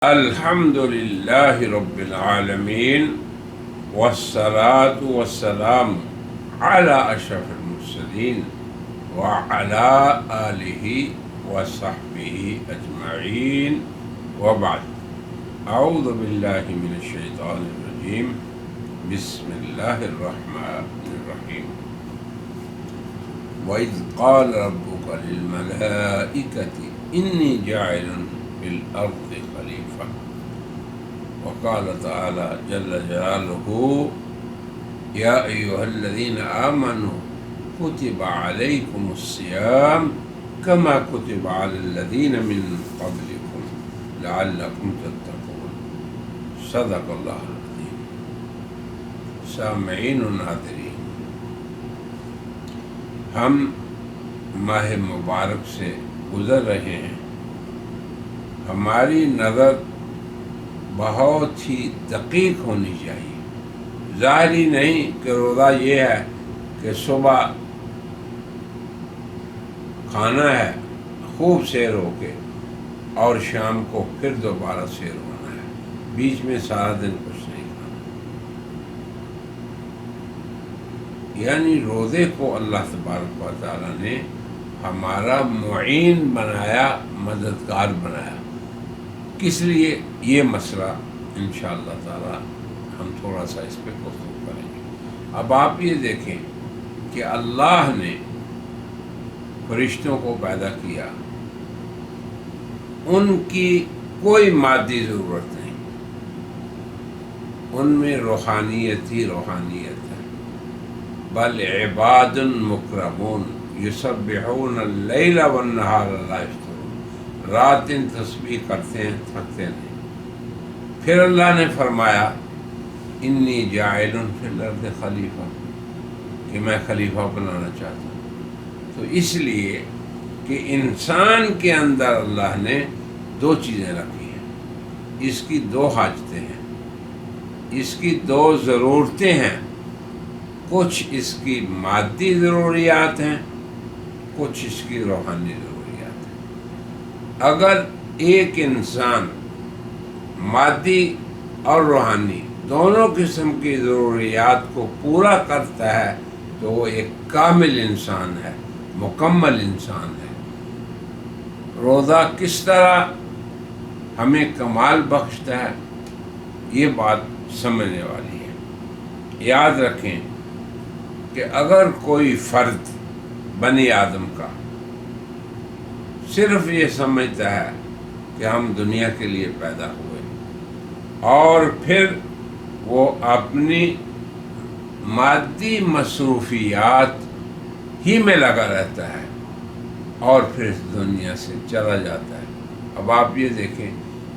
الحمد لله رب العالمين والصلاة والسلام على أشرف المرسلين وعلى آله وصحبه أجمعين وبعد. أعوذ بالله من الشيطان الرجيم. بسم الله الرحمن الرحيم. وإذ قال ربك للملائكة إني جاعل في الأرض خليفة. وقال تعالى جل جلاله يا أيها الذين آمنوا كتب عليكم الصيام كما كتب على الذين من قبلكم لعلكم تتقون. صدق اللہ العظیم. سامعین و ناظرین، ہم ماہ مبارک سے گزر رہے ہیں. ہماری نظر بہت ہی دقیق ہونی چاہیے. ظاہری نہیں کہ روزہ یہ ہے کہ صبح کھانا ہے خوب سیر ہو کے اور شام کو پھر دوبارہ سیر ہونا ہے، بیچ میں سارا دن کچھ نہیں کھانا. یعنی روزے کو اللہ تبارک و تعالیٰ نے ہمارا معین بنایا، مددگار بنایا. کس لیے؟ یہ مسئلہ انشاءاللہ تعالی ہم تھوڑا سا اس پہ گفتگو کریں گے. اب آپ یہ دیکھیں کہ اللہ نے فرشتوں کو پیدا کیا، ان کی کوئی مادی ضرورت نہیں، ان میں روحانیت ہی روحانیت ہے. بل عباد مکرمون یسبحون اللیل والنہار لا یفترون. رات دن تسبیح کرتے ہیں، تھکتے نہیں. پھر اللہ نے فرمایا انی جاعل فی الارض خلیفہ، کہ میں خلیفہ بنانا چاہتا ہوں. تو اس لیے کہ انسان کے اندر اللہ نے دو چیزیں رکھی ہیں. اس کی دو حاجتیں ہیں، اس کی دو ضرورتیں ہیں. کچھ اس کی مادی ضروریات ہیں، کچھ اس کی روحانی ضروریات ہیں. اگر ایک انسان مادی اور روحانی دونوں قسم کی ضروریات کو پورا کرتا ہے تو وہ ایک کامل انسان ہے، مکمل انسان ہے. روزہ کس طرح ہمیں کمال بخشتا ہے، یہ بات سمجھنے والی ہے. یاد رکھیں کہ اگر کوئی فرد بنی آدم کا صرف یہ سمجھتا ہے کہ ہم دنیا کے لیے پیدا ہوئے اور پھر وہ اپنی مادی مصروفیات ہی میں لگا رہتا ہے اور پھر دنیا سے چلا جاتا ہے. اب آپ یہ دیکھیں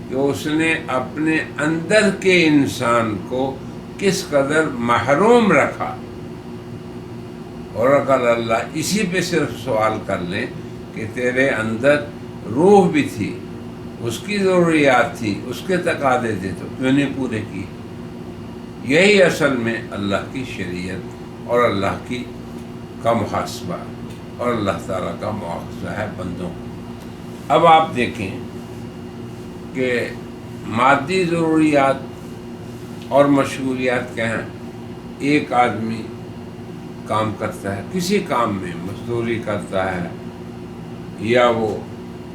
کہ اس نے اپنے اندر کے انسان کو کس قدر محروم رکھا. اور اگر اللہ اسی پہ صرف سوال کر لیں کہ تیرے اندر روح بھی تھی، اس کی ضروریات تھی، اس کے تقاضے تھے، تو کیوں نہیں پورے کی؟ یہی اصل میں اللہ کی شریعت اور اللہ کا محاسبہ اور اللہ تعالیٰ کا مواخذہ ہے بندوں کو. اب آپ دیکھیں کہ مادی ضروریات اور مشغولیات کیا ہیں. ایک آدمی کام کرتا ہے، کسی کام میں مزدوری کرتا ہے، یا وہ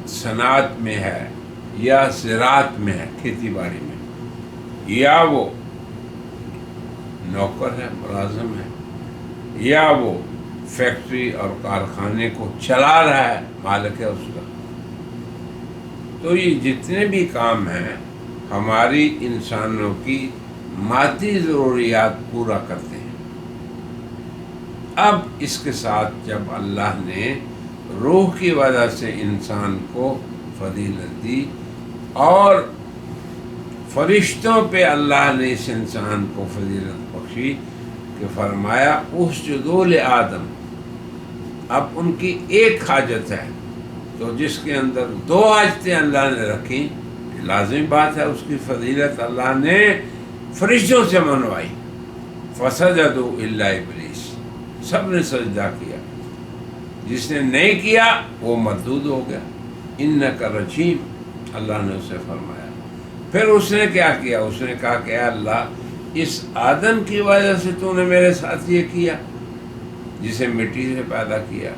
صنعت میں ہے، یا زراعت میں ہے، کھیتی باڑی میں، یا وہ نوکر ہے، ملازم ہے، یا وہ فیکٹری اور کارخانے کو چلا رہا ہے، مالک ہے اس کا. تو یہ جتنے بھی کام ہیں ہماری انسانوں کی مادی ضروریات پورا کرتے ہیں. اب اس کے ساتھ جب اللہ نے روح کی وجہ سے انسان کو فضیلت دی اور فرشتوں پہ اللہ نے اس انسان کو فضیلت بخشی کہ فرمایا اسجدوا لآدم. اب ان کی ایک حاجت ہے، تو جس کے اندر دو حاجتیں اللہ نے رکھی، لازمی بات ہے اس کی فضیلت اللہ نے فرشتوں سے منوائی. فسجدوا الا ابلیس، سب نے سجدہ کیا. جس نے نہیں کیا وہ مردود ہو گیا. انک رجیم، اللہ نے اسے فرمایا پھر اس نے کیا کیا؟ اس نے کہا کہ اے اللہ، اس آدم کی وجہ سے تو نے میرے ساتھ یہ کیا، جسے مٹی سے پیدا کیا،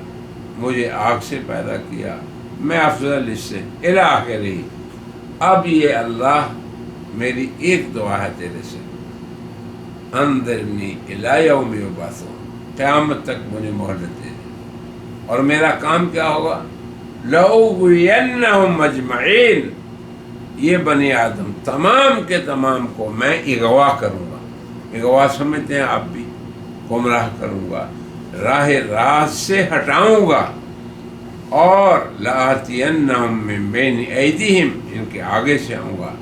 مجھے آگ سے پیدا کیا، میں افضل اس سے الی آخرہ۔ اب یہ اللہ میری ایک دعا ہے تیرے سے، انظرنی الی یوم یبعثون، قیامت تک مجھے مہلت دے دے، اور میرا کام کیا ہوگا؟ لأغوینہم اجمعین، یہ بنی آدم تمام کے تمام کو میں اغوا کروں گا۔ اغوا سمجھتے ہیں آپ بھی؟ گمراہ کروں گا، راہ راست سے ہٹاؤں گا، اور لآتینہم من بین ایدیہم، ان کے آگے سے آؤں گا،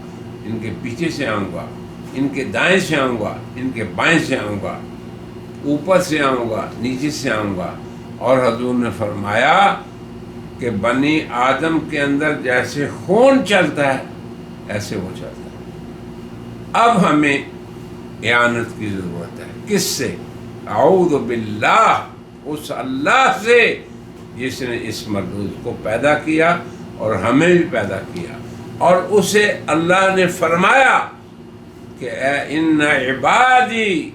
ان کے پیچھے سے آؤں گا، ان کے دائیں سے آؤں گا، ان کے بائیں سے آؤں گا، اوپر سے آؤں گا، نیچے سے آؤں گا۔ اور حضور نے فرمایا کہ بنی آدم کے اندر جیسے خون چلتا ہے ایسے وہ چلتا ہے۔ اب ہمیں اعانت کی ضرورت ہے، کس سے؟ اعوذ باللہ، اس اللہ سے جس نے اس مردود کو پیدا کیا اور ہمیں بھی پیدا کیا، اور اسے اللہ نے فرمایا کہ اے ان عبادی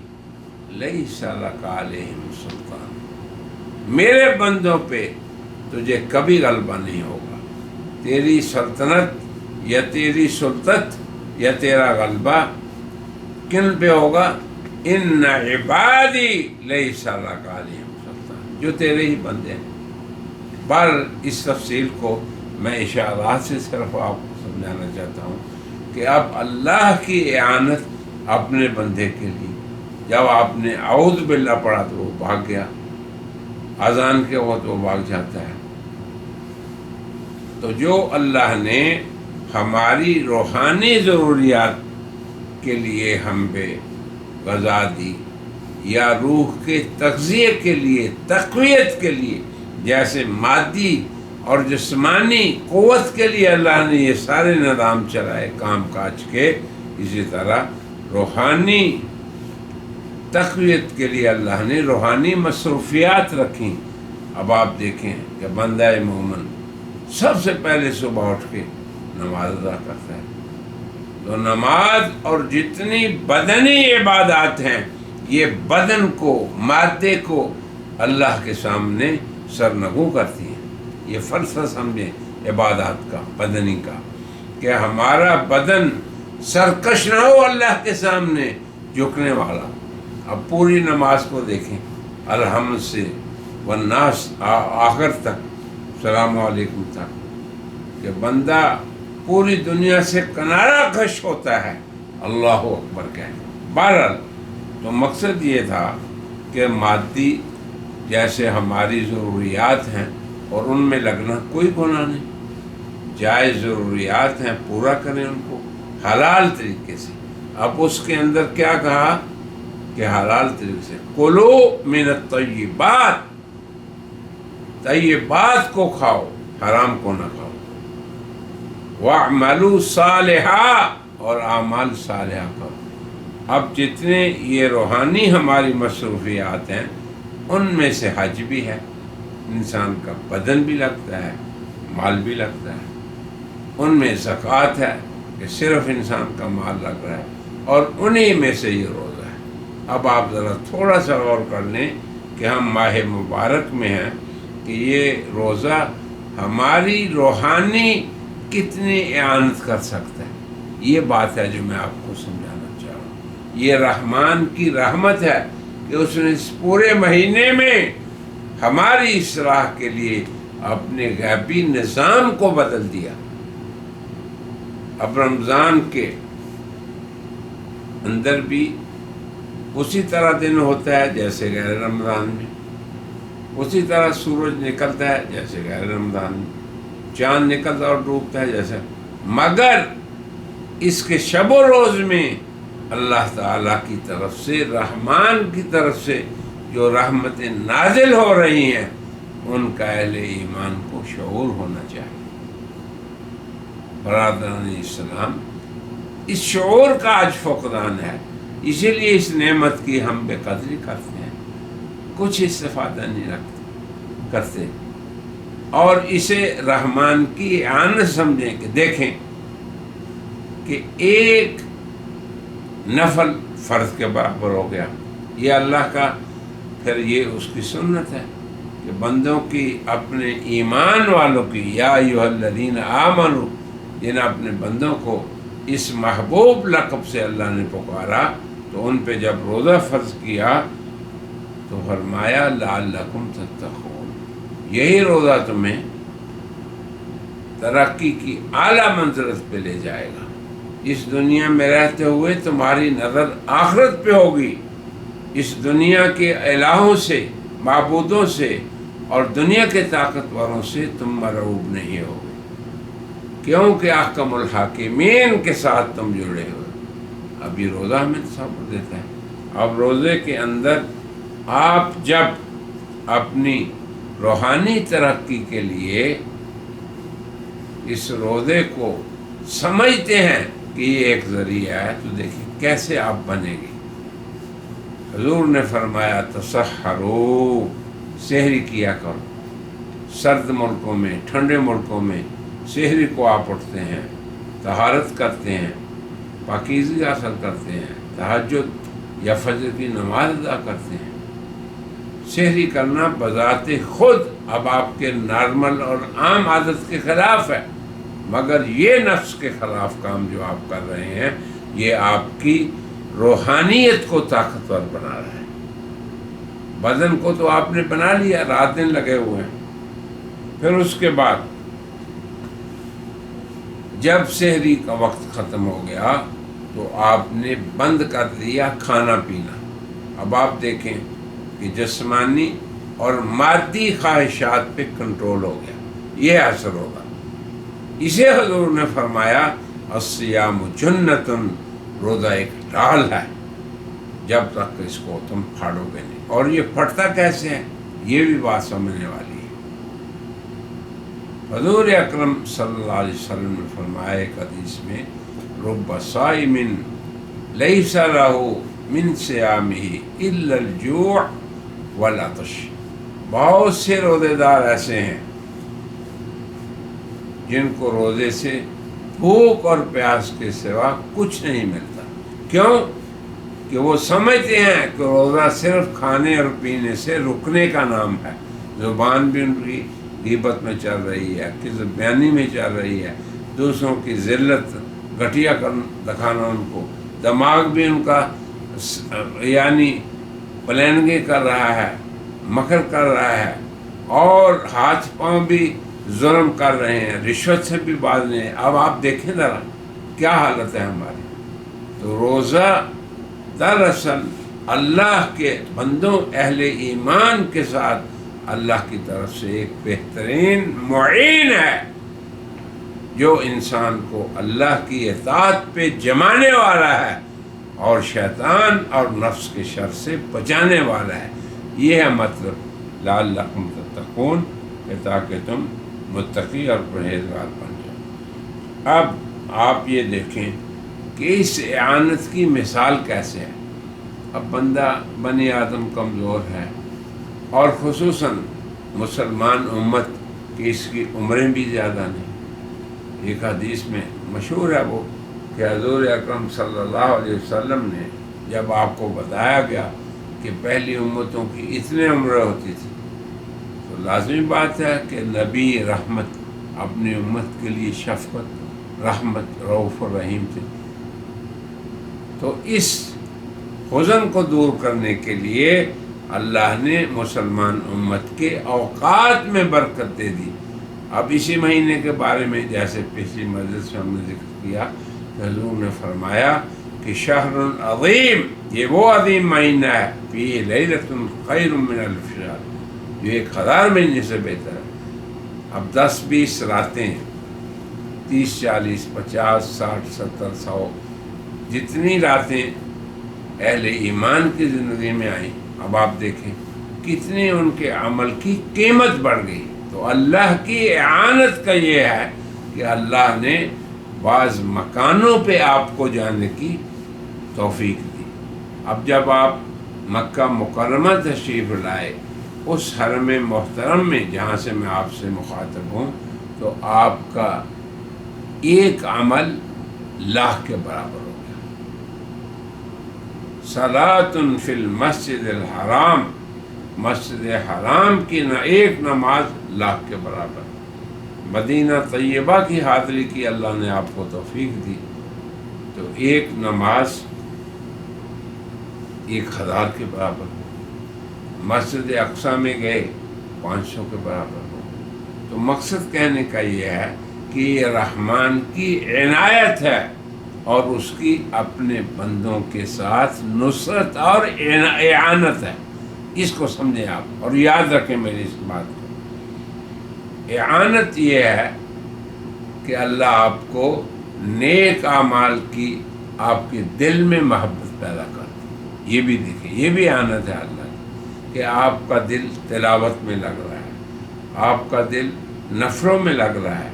لیس لک علیہم سلطان، میرے بندوں پہ تجھے کبھی غلبہ نہیں ہوگا، تیری سلطنت یا تیری سلطت یا تیرا غلبہ کن پہ ہوگا؟ ان عبادی لیس لک علیہم سلطان، جو تیرے ہی بندے ہیں۔ اس تفصیل کو میں اشارات سے صرف آپ کو سمجھانا چاہتا ہوں کہ اب اللہ کی اعانت اپنے بندے کے لیے، جب آپ نے اعوذ باللہ پڑھا تو وہ بھاگ گیا، اذان کے وقت وہ بھاگ جاتا ہے۔ تو جو اللہ نے ہماری روحانی ضروریات کے لیے ہم پہ غذا دی، یا روح کے تغذیے کے لیے، تقویت کے لیے، جیسے مادی اور جسمانی قوت کے لیے اللہ نے یہ سارے نظام چلائے کام کاج کے، اسی طرح روحانی تقویت کے لیے اللہ نے روحانی مصروفیات رکھیں۔ اب آپ دیکھیں کہ بندہ مومن سب سے پہلے صبح اٹھ کے نماز ادا کرتا ہے، تو نماز اور جتنی بدنی عبادات ہیں، یہ بدن کو، مادے کو اللہ کے سامنے سرنگو کرتی ہیں۔ یہ فلسفہ سمجھیں عبادات کا، بدنی کا، کہ ہمارا بدن سرکش نہ ہو اللہ کے سامنے، جھکنے والا۔ اب پوری نماز کو دیکھیں، الحمد سے والناس آخر تک، السلام علیکم تک، کہ بندہ پوری دنیا سے کنارہ کش ہوتا ہے اللہ اکبر کہہ۔ بہرحال تو مقصد یہ تھا کہ مادی جیسے ہماری ضروریات ہیں اور ان میں لگنا کوئی گناہ نہیں، جائز ضروریات ہیں پورا کریں ان کو حلال طریقے سے۔ اب اس کے اندر کیا کہا کہ حلال طریقے سے کلو من الطیبات، طیبات کو کھاؤ، حرام کو نہ کھاؤ، وَاعْمَلُوا صَالِحًا، اور اعمال صالحہ کرو۔ اب جتنے یہ روحانی ہماری مصروفیات ہیں ان میں سے حج بھی ہے، انسان کا بدن بھی لگتا ہے، مال بھی لگتا ہے۔ ان میں زکوٰۃ ہے کہ صرف انسان کا مال لگ رہا ہے، اور انہی میں سے یہ روزہ ہے۔ اب آپ ذرا تھوڑا سا غور کر لیں کہ ہم ماہ مبارک میں ہیں، کہ یہ روزہ ہماری روحانی کتنی اعانت کر سکتا ہے۔ یہ بات ہے جو میں آپ کو سمجھانا چاہ رہا ہوں۔ یہ رحمان کی رحمت ہے کہ اس نے اس پورے مہینے میں ہماری اصلاح کے لیے اپنے غیبی نظام کو بدل دیا۔ اب رمضان کے اندر بھی اسی طرح دن ہوتا ہے جیسے غیر رمضان میں، اسی طرح سورج نکلتا ہے جیسے غیر رمضان میں، چاند نکلتا اور ڈوبتا ہے جیسے، مگر اس کے شب و روز میں اللہ تعالیٰ کی طرف سے، رحمان کی طرف سے جو رحمتیں نازل ہو رہی ہیں، ان کا اہل ایمان کو شعور ہونا چاہیے۔ برادران اسلام، اس شعور کا آج فقدان ہے، اسی لیے اس نعمت کی ہم بے قدری کرتے ہیں، کچھ استفادہ نہیں کرتے، اور اسے رحمان کی اعانت سمجھیں کہ دیکھیں کہ ایک نفل فرض کے برابر ہو گیا. یہ اللہ کا پھر یہ اس کی سنت ہے کہ بندوں کی اپنے ایمان والوں کی یا ایھا الذین آمنوا، جن اپنے بندوں کو اس محبوب لقب سے اللہ نے پکارا تو ان پہ جب روزہ فرض کیا تو فرمایا لعلکم تتقون، یہی روزہ تمہیں ترقی کی اعلیٰ منزلت پہ لے جائے گا. اس دنیا میں رہتے ہوئے تمہاری نظر آخرت پہ ہوگی، اس دنیا کے الہوں سے، معبودوں سے اور دنیا کے طاقتوروں سے تم مرعوب نہیں ہوگے، کیونکہ احکم الحاکمین کے ساتھ تم جڑے ہوئے. اب یہ روزہ ہمیں تصور دیتا ہے. اب روزے کے اندر آپ جب اپنی روحانی ترقی کے لیے اس روزے کو سمجھتے ہیں کہ یہ ایک ذریعہ ہے تو دیکھیں کیسے آپ بنیں گے. حضور نے فرمایا تسحروا، سحری کیا کرو. سرد ملکوں میں، ٹھنڈے ملکوں میں سحری کو آپ اٹھتے ہیں، طہارت کرتے ہیں، پاکیزگی حاصل کرتے ہیں، تہجد یا فجر کی نماز ادا کرتے ہیں. سحری کرنا بذات خود اب آپ کے نارمل اور عام عادت کے خلاف ہے، مگر یہ نفس کے خلاف کام جو آپ کر رہے ہیں یہ آپ کی روحانیت کو طاقتور بنا رہا ہے. بدن کو تو آپ نے بنا لیا، رات دن لگے ہوئے ہیں. پھر اس کے بعد جب سحری کا وقت ختم ہو گیا تو آپ نے بند کر دیا کھانا پینا. اب آپ دیکھیں کہ جسمانی اور مادی خواہشات پہ کنٹرول ہو گیا، یہ اثر ہوگا. اسے حضور نے فرمایا الصیام جنۃ، روزہ ایک ڈال ہے جب تک اس کو تم پھاڑو گے نہیں. اور یہ پھٹتا کیسے ہے یہ بھی بات سمجھنے والی ہے. حضور اکرم صلی اللہ علیہ وسلم نے فرمایا ایک حدیث میں رب صائم لیس لہ من صیامہ الا الجوع والعطش، بہت سے روزے دار ایسے ہیں جن کو روزے سے بھوک اور پیاس کے سوا کچھ نہیں ملتا. کیوں؟ کہ وہ سمجھتے ہیں کہ روزہ صرف کھانے اور پینے سے رکنے کا نام ہے. زبان بھی ان کی غیبت میں چل رہی ہے، کذب بیانی میں چل رہی ہے، دوسروں کی ذلت گھٹیا دکھانا ان کو، دماغ بھی ان کا یعنی پلاننگیں کر رہا ہے، مکر کر رہا ہے، اور ہاتھ پاؤں بھی ظلم کر رہے ہیں، رشوت سے بھی باز نہیں. اب آپ دیکھیں ذرا کیا حالت ہے ہماری. تو روزہ دراصل اللہ کے بندوں اہل ایمان کے ساتھ اللہ کی طرف سے ایک بہترین معین ہے جو انسان کو اللہ کی اطاعت پہ جمانے والا ہے اور شیطان اور نفس کے شر سے بچانے والا ہے. یہ ہے مطلب لعلکم تتقون، کہ تاکہ تم متقی اور پرہیزگار بن جاؤ. اب آپ یہ دیکھیں کہ اس اعانت کی مثال کیسے ہے. اب بندہ بنی آدم کمزور ہے، اور خصوصاً مسلمان امت کی اس کی عمریں بھی زیادہ نہیں. ایک حدیث میں مشہور ہے وہ کہ حضور اکرم صلی اللہ علیہ وسلم نے جب آپ کو بتایا گیا کہ پہلی امتوں کی اتنے عمریں ہوتی تھی تو لازمی بات ہے کہ نبی رحمت اپنی امت کے لیے شفقت، رحمت، رؤوف الرحیم تھے. تو اس حزن کو دور کرنے کے لیے اللہ نے مسلمان امت کے اوقات میں برکت دے دی. اب اسی مہینے کے بارے میں جیسے پچھلی مجلس میں ہم نے ذکر کیا کہ حضور نے فرمایا کہ شہر عظیم، یہ وہ عظیم مہینہ ہے، فیہ لیلۃ خیر من الف شہر، جو 1000 مہینے سے بہتر ہے. اب 10-20 راتیں، 30 40 50 60 70 100 جتنی راتیں اہل ایمان کی زندگی میں آئیں، اب آپ دیکھیں کتنی ان کے عمل کی قیمت بڑھ گئی. تو اللہ کی اعانت کا یہ ہے کہ اللہ نے بعض مکانوں پہ آپ کو جانے کی توفیق دی. اب جب آپ مکہ مکرمہ تشریف لائے اس حرم محترم میں جہاں سے میں آپ سے مخاطب ہوں، تو آپ کا ایک عمل لاکھ کے برابر ہو گیا۔ صلاۃ فی المسجد الحرام، مسجد حرام کی ایک نماز لاکھ کے برابر۔ مدینہ طیبہ کی حاضری کی اللہ نے آپ کو توفیق دی تو ایک نماز 1000 کے برابر ہو۔ مسجد اقصی میں گئے 500 کے برابر ہو۔ تو مقصد کہنے کا یہ ہے کہ یہ رحمان کی عنایت ہے اور اس کی اپنے بندوں کے ساتھ نصرت اور اعانت ہے۔ اس کو سمجھیں آپ اور یاد رکھیں میری اس بات کو۔ اعانت یہ ہے کہ اللہ آپ کو نیک اعمال کی آپ کے دل میں محبت پیدا کر دے۔ یہ بھی دیکھیں، یہ بھی اعانت ہے اللہ کی کہ آپ کا دل تلاوت میں لگ رہا ہے، آپ کا دل نفلوں میں لگ رہا ہے،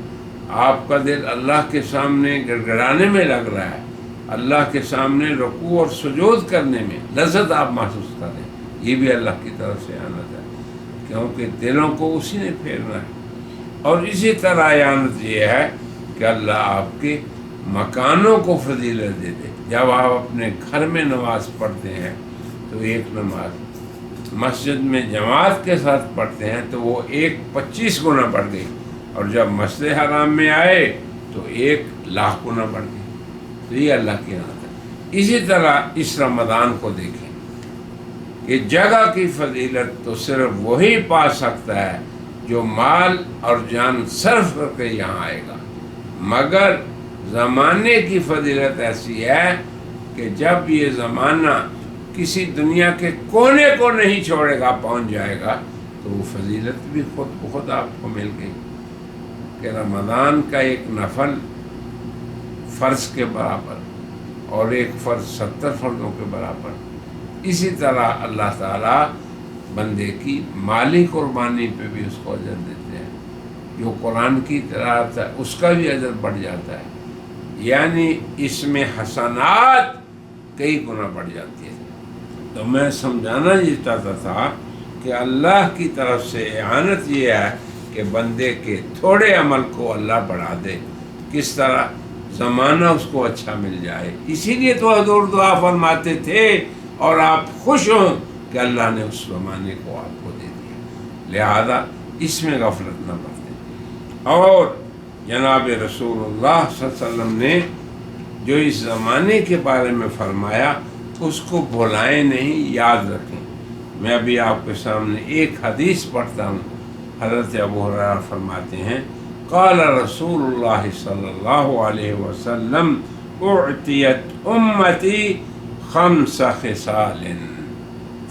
آپ کا دل اللہ کے سامنے گڑگڑانے میں لگ رہا ہے، اللہ کے سامنے رکوع اور سجود کرنے میں لذت آپ محسوس کریں۔ یہ بھی اللہ کی طرف سے اعانت ہے کیونکہ دلوں کو اسی نے پھیرنا ہے۔ اور اسی طرح اعانت یہ ہے کہ اللہ آپ کے مکانوں کو فضیلت دے دے۔ جب آپ اپنے گھر میں نماز پڑھتے ہیں تو ایک نماز مسجد میں جماعت کے ساتھ پڑھتے ہیں تو وہ 25 گنا بڑھ گئی، اور جب مسجد حرام میں آئے تو 1,00,000 گنا بڑھ گئی۔ تو یہ اللہ کی اعانت ہے۔ اسی طرح اس رمضان کو دیکھیں کہ جگہ کی فضیلت تو صرف وہی پا سکتا ہے جو مال اور جان صرف کر کے یہاں آئے گا، مگر زمانے کی فضیلت ایسی ہے کہ جب یہ زمانہ کسی دنیا کے کونے کو نہیں چھوڑے گا، پہنچ جائے گا، تو وہ فضیلت بھی خود بخود آپ کو مل گئی کہ رمضان کا ایک نفل فرض کے برابر اور ایک فرض 70 فرضوں کے برابر۔ اسی طرح اللہ تعالیٰ بندے کی مالی قربانی پہ بھی اس کو اجر دیتے ہیں، جو قرآن کی تلاوت ہے اس کا بھی اجر بڑھ جاتا ہے، یعنی اس میں حسنات کئی گنا بڑھ جاتی ہے۔ تو میں سمجھانا یہ چاہتا تھا کہ اللہ کی طرف سے اعانت یہ ہے کہ بندے کے تھوڑے عمل کو اللہ بڑھا دے۔ کس طرح؟ زمانہ اس کو اچھا مل جائے۔ اسی لیے تو حضور دعا فرماتے تھے اور آپ خوش ہوں کہ اللہ نے اس زمانے کو آپ کو دے دیا، لہذا اس میں غفلت نہ برتیں۔ اور جناب رسول اللہ صلی اللہ علیہ وسلم نے جو اس زمانے کے بارے میں فرمایا اس کو بھلائیں نہیں، یاد رکھیں۔ میں ابھی آپ کے سامنے ایک حدیث پڑھتا ہوں۔ حضرت ابو ہریرہ فرماتے ہیں قال رسول اللہ صلی اللہ علیہ وسلم اعطیت امتی 5 خصال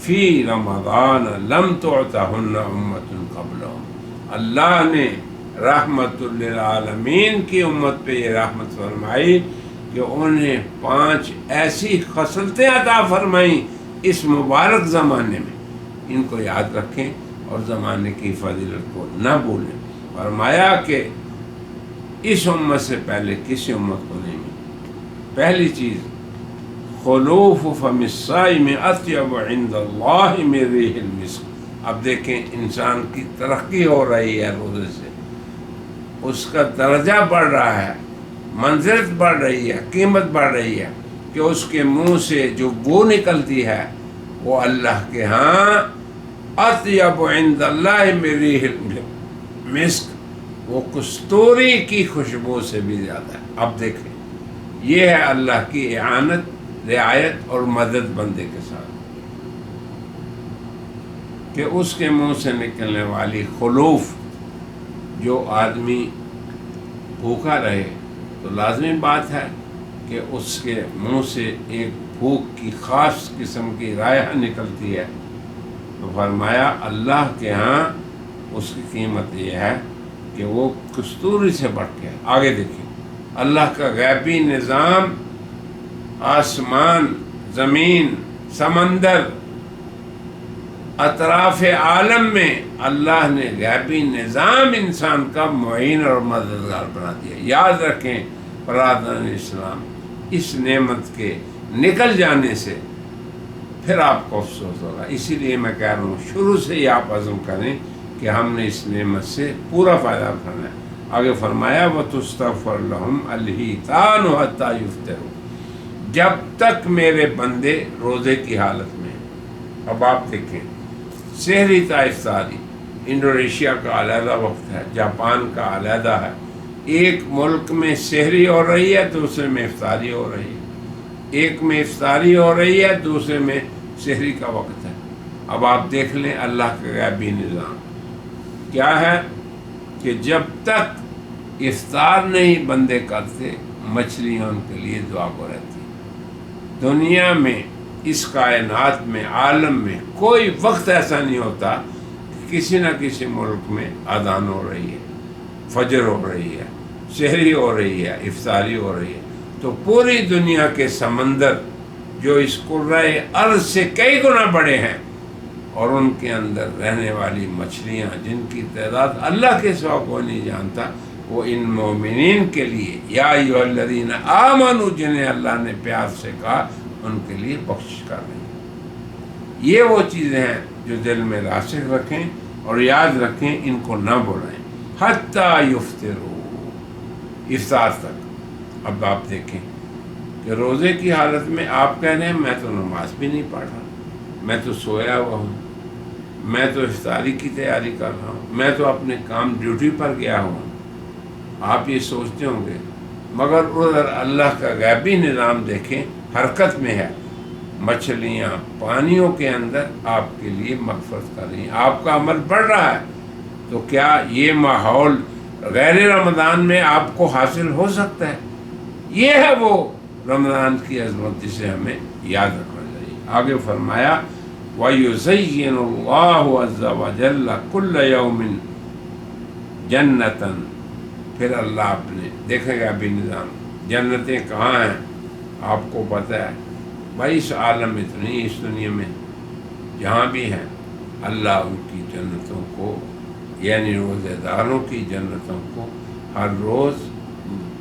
فی رمضان لم تعطہن امت قبلہم۔ اللہ نے رحمت للعالمین کی امت پہ یہ رحمت فرمائی کہ انہیں 5 ایسی خصلتیں عطا فرمائیں اس مبارک زمانے میں، ان کو یاد رکھیں اور زمانے کی فضیلت کو نہ بھولیں۔ فرمایا کہ اس امت سے پہلے کسی امت کو نہیں ملی۔ پہلی چیز خلوف فم الصائم اطیب عند اللہ من ریح المسک۔ اب دیکھیں انسان کی ترقی ہو رہی ہے روزے سے، اس کا درجہ بڑھ رہا ہے، منزلت بڑھ رہی ہے، قیمت بڑھ رہی ہے کہ اس کے منہ سے جو بو نکلتی ہے وہ اللہ کے ہاں اطیب عند اللہ من ریح المسک، وہ کستوری کی خوشبو سے بھی زیادہ ہے۔ اب دیکھیں یہ ہے اللہ کی اعانت، رعایت اور مدد بندے کے ساتھ کہ اس کے منہ سے نکلنے والی خلوف، جو آدمی بھوکا رہے تو لازمی بات ہے کہ اس کے منہ سے ایک بھوک کی خاص قسم کی رائحہ نکلتی ہے، تو فرمایا اللہ کے ہاں اس کی قیمت یہ ہے کہ وہ کستوری سے بڑھ کے۔ آگے دیکھیں اللہ کا غیبی نظام، آسمان، زمین، سمندر، اطراف عالم میں اللہ نے غیبی نظام انسان کا معین اور مددگار بنا دیا۔ یاد رکھیں برادران اسلام، اس نعمت کے نکل جانے سے پھر آپ کو افسوس ہوگا۔ اسی لیے میں کہہ رہا ہوں شروع سے ہی آپ عزم کریں کہ ہم نے اس نعمت سے پورا فائدہ اٹھانا ہے۔ آگے فرمایا وَتُسْتَغْفَرْ لَهُمْ الْحِيتَانُ حَتَّى يُفْطِرُوا، جب تک میرے بندے روزے کی حالت میں ہیں۔ اب آپ دیکھیں، سحری تا افطاری، انڈونیشیا کا علیحدہ وقت ہے، جاپان کا علیحدہ ہے، ایک ملک میں سحری ہو رہی ہے، دوسرے میں افطاری ہو رہی ہے، ایک میں افطاری ہو رہی ہے، دوسرے میں سحری کا وقت ہے۔ اب آپ دیکھ لیں اللہ کا غیبی نظام کیا ہے کہ جب تک افطار نہیں بندے کرتے، مچھلیاں ان کے لیے دعا کو رہتی۔ دنیا میں، اس کائنات میں، عالم میں کوئی وقت ایسا نہیں ہوتا کہ کسی نہ کسی ملک میں اذان ہو رہی ہے، فجر ہو رہی ہے، سحری ہو رہی ہے، افطاری ہو رہی ہے، تو پوری دنیا کے سمندر جو اس کرۂ ارض سے کئی گنا بڑے ہیں، اور ان کے اندر رہنے والی مچھلیاں جن کی تعداد اللہ کے سوا کوئی نہیں جانتا، وہ ان مومنین کے لیے یا ایھا الذین آمنوا، جنہیں اللہ نے پیار سے کہا، ان کے لیے بخشش کر رہے ہیں۔ یہ وہ چیزیں ہیں جو دل میں راسخ رکھیں اور یاد رکھیں، ان کو نہ بھولیں۔ حتیٰ یفطروا، افطار تک۔ اب آپ دیکھیں کہ روزے کی حالت میں آپ کہہ رہے ہیں میں تو نماز بھی نہیں پڑھ رہا، میں تو سویا ہوا ہوں، میں تو افطاری کی تیاری کر رہا ہوں، میں تو اپنے کام ڈیوٹی پر گیا ہوں۔ آپ یہ سوچتے ہوں گے، مگر ادھر اللہ کا غیبی نظام دیکھیں، حرکت میں ہے، مچھلیاں پانیوں کے اندر آپ کے لیے مغفرت کر رہی ہیں، آپ کا عمل بڑھ رہا ہے۔ تو کیا یہ ماحول غیر رمضان میں آپ کو حاصل ہو سکتا ہے؟ یہ ہے وہ رمضان کی عظمت جسے ہمیں یاد رکھنا چاہیے۔ آگے فرمایا وَيُزَيِّنُ اللَّهُ عَزَّ وَجَلَّ كُلَّ يَوْمٍ جَنَّةً، پھر اللہ اپنے دیکھیں گے ابھی نظام، جنتیں کہاں ہیں آپ کو پتہ ہے بھائی، اس عالم میں تو نہیں، اس دنیا میں جہاں بھی ہیں، اللہ ان کی جنتوں کو، یعنی روزے داروں کی جنتوں کو ہر روز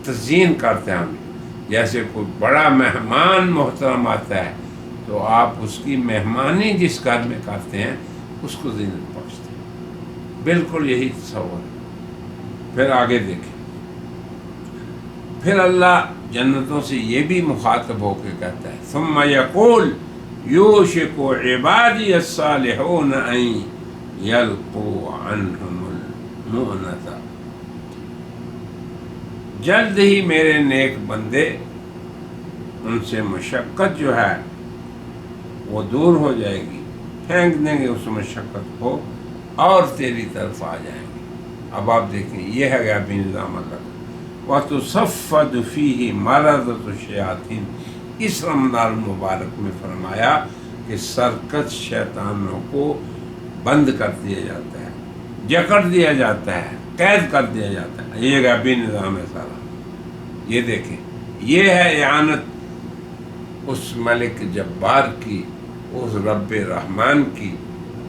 تزئین کرتے ہیں ہم، جیسے کوئی بڑا مہمان محترم آتا ہے تو آپ اس کی مہمانی جس گھر میں کرتے ہیں اس کو زینت بخشتے ہیں، بالکل یہی تصور ہے۔ پھر آگے دیکھیں، پھر اللہ جنتوں سے یہ بھی مخاطب ہو کے کہتا ہے ثم یقول یوشک عبادی الصالحون ان یلقوا عنہم المؤنۃ، جلد ہی میرے نیک بندے ان سے مشقت جو ہے وہ دور ہو جائے گی، پھینک دیں گے اس مشقت کو اور تیری طرف آ جائیں گے۔ اب آپ دیکھیں، یہ ہے غیبی نظام اللہ کا۔ وَتُصَفَّدُ فِيهِ مَرَضَةُ الشَّيَاطِينِ، اس رمضان مبارک میں فرمایا کہ سرکش شیطانوں کو بند کر دیا جاتا ہے، جکڑ دیا جاتا ہے، قید کر دیا جاتا ہے۔ یہ غیبی نظام ہے سارا۔ یہ دیکھیں، یہ ہے اعانت اس ملک جبار کی، اس رب رحمان کی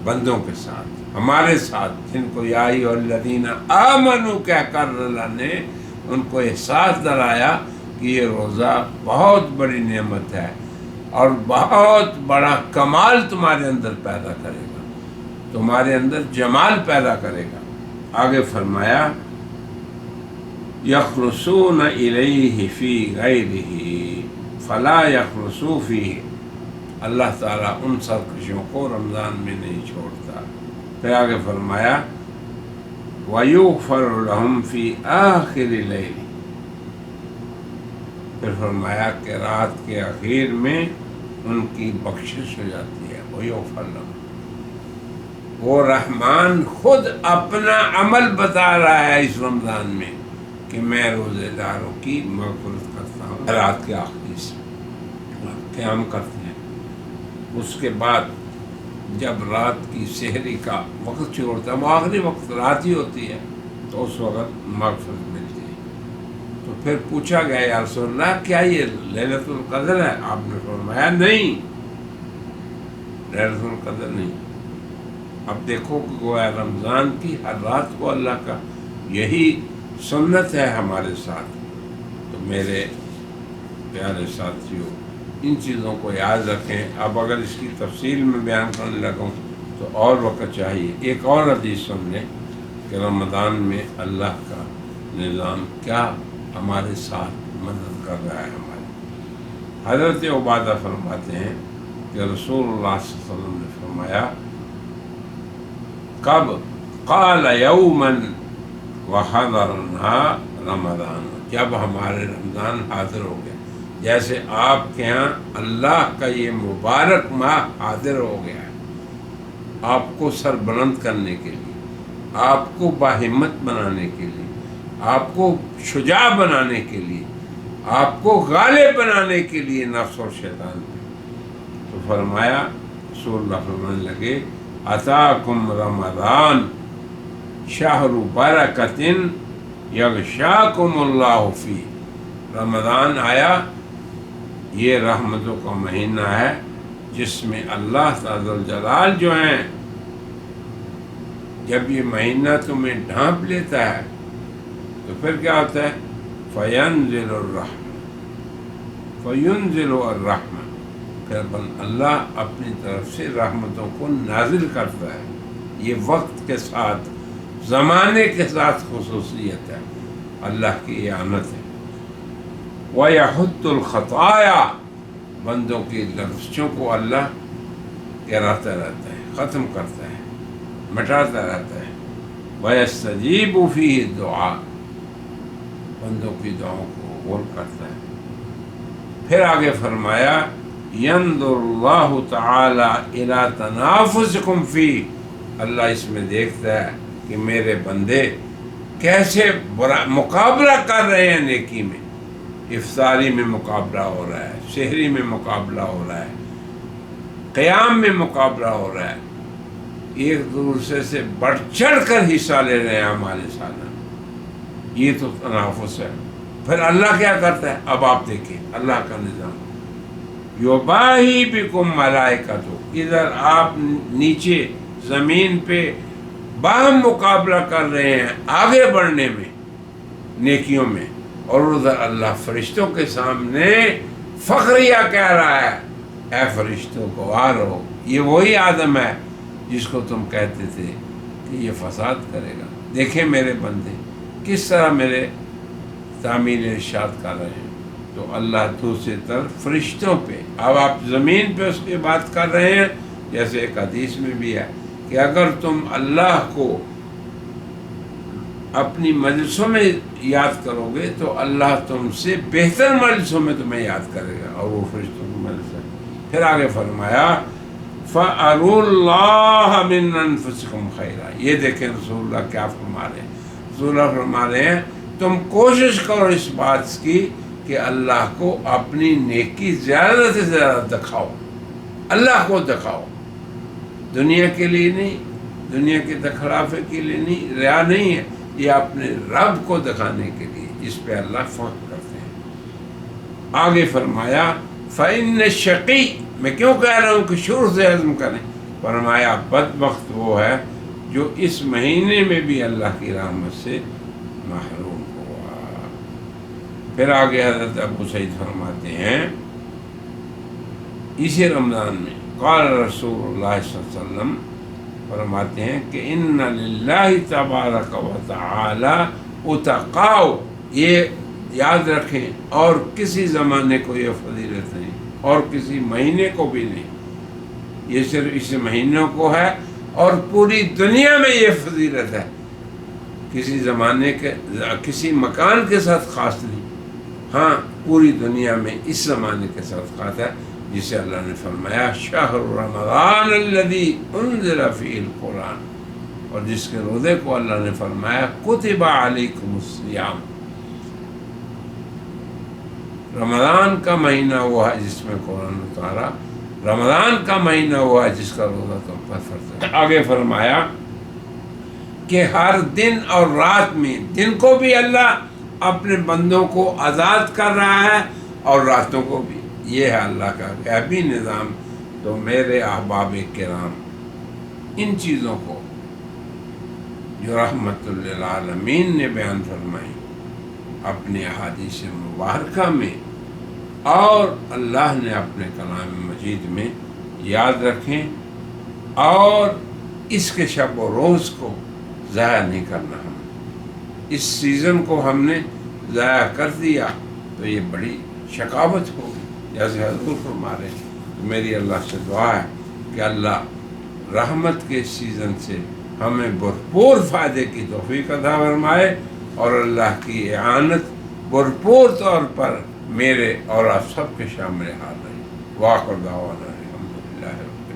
بندوں کے ساتھ، ہمارے ساتھ، جن کو یا ایھا الذین آمنوا کہہ کر اللہ نے ان کو احساس دلایا کہ یہ روزہ بہت بڑی نعمت ہے اور بہت بڑا کمال تمہارے اندر پیدا کرے گا، تمہارے اندر جمال پیدا کرے گا۔ آگے فرمایا یخلصون الیہ فی غیرہ فلا یخلصوا فیہ، اللہ تعالیٰ ان سرکشوں کو رمضان میں نہیں چھوڑتا۔ پھر آگے فرمایا وَيُغْفَرُ لَهُمْ فِي آخِرِ اللَّيْلِ، پھر فرمایا کہ رات کے اخیر میں ان کی بخشش ہو جاتی ہے۔ وَيُغْفَرُ لَهُمْ، وہ رحمان خود اپنا عمل بتا رہا ہے اس رمضان میں کہ میں روزے داروں کی مغفرت کرتا ہوں رات کے آخری سے، قیام کرتے ہیں۔ اس کے بعد جب رات کی سحری کا وقت شروع ہوتا ہے، وہ آخری وقت رات ہی ہوتی ہے، تو اس وقت مغفرت ملتی ہے۔ تو پھر پوچھا گیا یا رسول اللہ کیا یہ لیلۃ القدر ہے؟ آپ نے فرمایا نہیں، لیلۃ القدر نہیں۔ اب دیکھو کہ گویا رمضان کی ہر رات کو اللہ کا یہی سنت ہے ہمارے ساتھ۔ تو میرے پیارے ساتھیوں، ان چیزوں کو یاد رکھیں۔ اب اگر اس کی تفصیل میں بیان کرنے لگوں تو اور وقت چاہیے۔ ایک اور حدیث سن لیں کہ رمضان میں اللہ کا نظام کیا ہمارے ساتھ مدد کر رہا ہے ہماری۔ حضرت عبادہ فرماتے ہیں کہ رسول اللہ صلی اللہ علیہ وسلم نے فرمایا کب قال یوما وحضرنا رمضان، جب ہمارے رمضان حاضر ہو گیا، جیسے آپ کے ہاں اللہ کا یہ مبارک ماہ حاضر ہو گیا ہے آپ کو سر بلند کرنے کے لیے، آپ کو باہمت بنانے کے لیے، آپ کو شجاع بنانے کے لیے، آپ کو غالب بنانے کے لیے نفس اور شیطان پہ، تو فرمایا رسول اللہ فرمانے لگے اتاکم رمضان شہر برکۃ یغشاکم اللہ فی، رمضان آیا، یہ رحمتوں کا مہینہ ہے جس میں اللہ تعالی الجلال جو ہیں جب یہ مہینہ تمہیں ڈھانپ لیتا ہے تو پھر کیا ہوتا ہے فینزل الرحمہ، فینزل الرحمہ، پھر اللہ اپنی طرف سے رحمتوں کو نازل کرتا ہے۔ یہ وقت کے ساتھ زمانے کے ساتھ خصوصیت ہے، اللہ کی اعانت ہے۔ وَيَحُطُّ الْخَطَايَا، بندوں کی لغزشوں کو اللہ گراتا رہتا ہے، ختم کرتا ہے، مٹاتا رہتا ہے۔ وَيَسْتَجِيبُ فِيهِ الدُّعَاء، بندوں کی دعاؤں کو قبول کرتا ہے۔ پھر آگے فرمایا يَنظُرُ اللَّهُ تَعَالَى إِلَى تَنَافُسِكُمْ فِيهِ، اللہ اس میں دیکھتا ہے کہ میرے بندے کیسے مقابلہ کر رہے ہیں نیکی میں، افطاری میں مقابلہ ہو رہا ہے، سحری میں مقابلہ ہو رہا ہے، قیام میں مقابلہ ہو رہا ہے، ایک دوسرے سے بڑھ چڑھ کر حصہ لے رہے ہیں ہمارے ساتھ، یہ تو تنافس ہے۔ پھر اللہ کیا کرتا ہے، اب آپ دیکھیں اللہ کا نظام، یباہی بکم ملائکتہ، ادھر آپ نیچے زمین پہ باہم مقابلہ کر رہے ہیں آگے بڑھنے میں نیکیوں میں، اور ادھر اللہ فرشتوں کے سامنے فخریہ کہہ رہا ہے اے فرشتوں کو آ رہو، یہ وہی آدم ہے جس کو تم کہتے تھے کہ یہ فساد کرے گا، دیکھیں میرے بندے کس طرح میرے تعمیل ارشاد کر رہے ہیں۔ تو اللہ دوسری طرف فرشتوں پہ، اب آپ زمین پہ اس کی بات کر رہے ہیں، جیسے ایک حدیث میں بھی ہے کہ اگر تم اللہ کو اپنی مجلسوں میں یاد کرو گے تو اللہ تم سے بہتر مجلسوں میں تمہیں یاد کرے گا، اور وہ فرشتوں کی مجلس ہے۔ پھر آگے فرمایا فَأَرُوا اللَّهَ مِنْ أَنفُسِكُمْ خَيْرًا، یہ دیکھیں رسول اللہ کیا فرما رہے ہیں، رسول اللہ فرما رہے ہیں تم کوشش کرو اس بات کی کہ اللہ کو اپنی نیکی زیادہ سے زیادہ دکھاؤ، اللہ کو دکھاؤ، دنیا کے لیے نہیں، دنیا کے دکھلافے کے لیے نہیں، ریا نہیں ہے، یہ اپنے رب کو دکھانے کے لیے، جس پہ اللہ فخر کرتے ہیں۔ آگے فرمایا فَإِنَّ الشَّقِيَّ، میں کیوں کہہ رہا ہوں کہ شروع سے عزم کریں، فرمایا بدبخت وہ ہے جو اس مہینے میں بھی اللہ کی رحمت سے محروم ہوا۔ پھر آگے حضرت ابو سعید فرماتے ہیں اسی رمضان میں قال رسول اللہ صلی اللہ علیہ وسلم فرماتے ہیں کہ ان للہ تبارک و تعالی اتقاء، یہ یاد رکھیں، اور کسی زمانے کو یہ فضیلت نہیں، اور کسی مہینے کو بھی نہیں، یہ صرف اس مہینوں کو ہے، اور پوری دنیا میں یہ فضیلت ہے، کسی زمانے کے کسی مکان کے ساتھ خاص نہیں، ہاں پوری دنیا میں اس زمانے کے ساتھ خاص ہے، جسے اللہ نے فرمایا شہر رمضان الذی انزل فیہ القرآن، اور جس کے روزے کو اللہ نے فرمایا کتب علیکم الصیام، رمضان کا مہینہ وہ ہے جس میں قرآن اتارا، رمضان کا مہینہ وہ ہے جس کا روزہ تم پر فرض ہے۔ آگے فرمایا کہ ہر دن اور رات میں، دن کو بھی اللہ اپنے بندوں کو آزاد کر رہا ہے اور راتوں کو بھی، یہ ہے اللہ کا غیبی نظام۔ تو میرے احباب کرام، ان چیزوں کو جو رحمت للعالمین نے بیان فرمائی اپنے احادیث مبارکہ میں اور اللہ نے اپنے کلام مجید میں، یاد رکھیں، اور اس کے شب و روز کو ضائع نہیں کرنا ہم، اس سیزن کو ہم نے ضائع کر دیا تو یہ بڑی شقاوت ہوگی، جیسے حضور فرما رہے ہیں۔ میری اللہ سے دعا ہے کہ اللہ رحمت کے سیزن سے ہمیں بھرپور فائدے کی توفیق عطا فرمائے، اور اللہ کی اعانت بھرپور طور پر میرے اور آپ سب کے شامل حال رہی۔ واخر دعوانا الحمدللہ۔